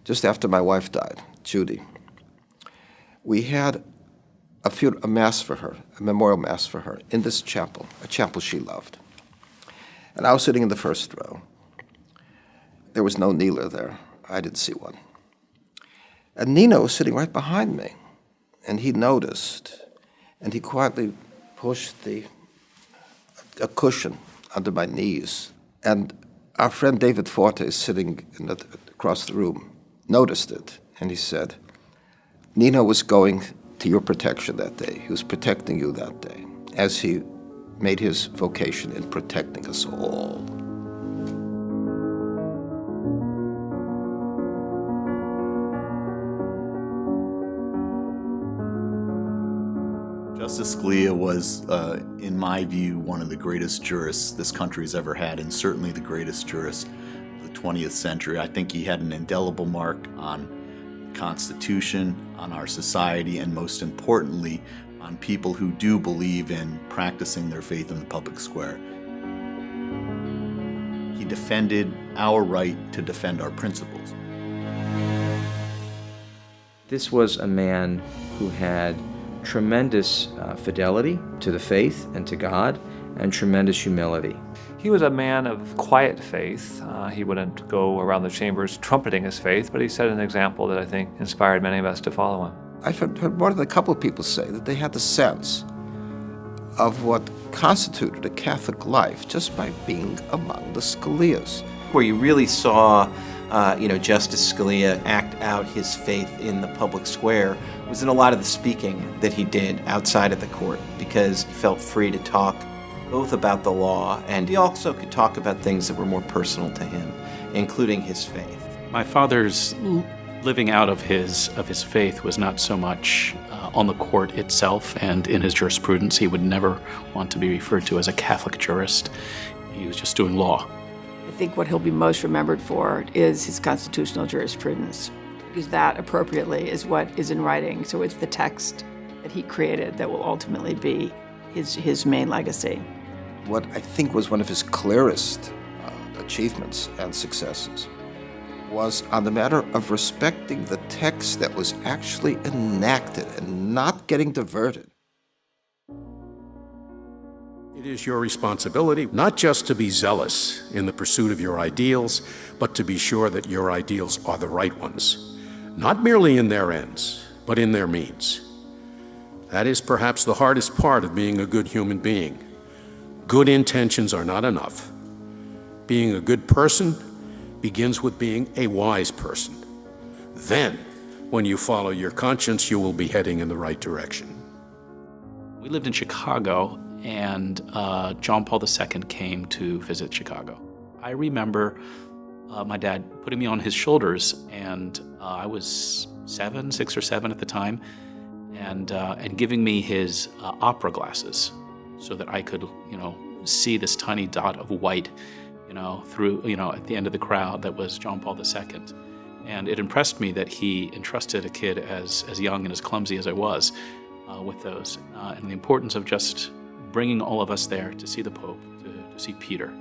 just after my wife died, Judy. We had a mass for her, a memorial mass for her, in this chapel, a chapel she loved. And I was sitting in the first row. There was no kneeler there. I didn't see one. And Nino was sitting right behind me, and he noticed, and he quietly pushed a cushion under my knees. And our friend David Forte, sitting across the room, noticed it, and he said, Nino was going to your protection that day. He was protecting you that day, as he made his vocation in protecting us all. Justice Scalia was, in my view, one of the greatest jurists this country's ever had, and certainly the greatest jurist of the 20th century. I think he had an indelible mark on the Constitution, on our society, and most importantly, on people who do believe in practicing their faith in the public square. He defended our right to defend our principles. This was a man who had tremendous fidelity to the faith and to God, and tremendous humility. He was a man of quiet faith. He wouldn't go around the chambers trumpeting his faith, but he set an example that I think inspired many of us to follow him. I've heard more than a couple of people say that they had the sense of what constituted a Catholic life just by being among the Scalias. Where you really saw Justice Scalia act out his faith in the public square was in a lot of the speaking that he did outside of the court, because he felt free to talk both about the law, and he also could talk about things that were more personal to him, including his faith. My father's living out of his faith was not so much on the court itself and in his jurisprudence. He would never want to be referred to as a Catholic jurist. He was just doing law. I think what he'll be most remembered for is his constitutional jurisprudence, because that appropriately is what is in writing. So it's the text that he created that will ultimately be his main legacy. What I think was one of his clearest achievements and successes was on the matter of respecting the text that was actually enacted and not getting diverted. It is your responsibility not just to be zealous in the pursuit of your ideals, but to be sure that your ideals are the right ones, not merely in their ends, but in their means. That is perhaps the hardest part of being a good human being. Good intentions are not enough. Being a good person begins with being a wise person. Then, when you follow your conscience, you will be heading in the right direction. We lived in Chicago, and John Paul II came to visit Chicago. I remember my dad putting me on his shoulders, and I was 6 or 7 at the time, and giving me his opera glasses so that I could, see this tiny dot of white, through, at the end of the crowd that was John Paul II. And it impressed me that he entrusted a kid as young and as clumsy as I was with those, and the importance of just bringing all of us there to see the Pope, to see Peter.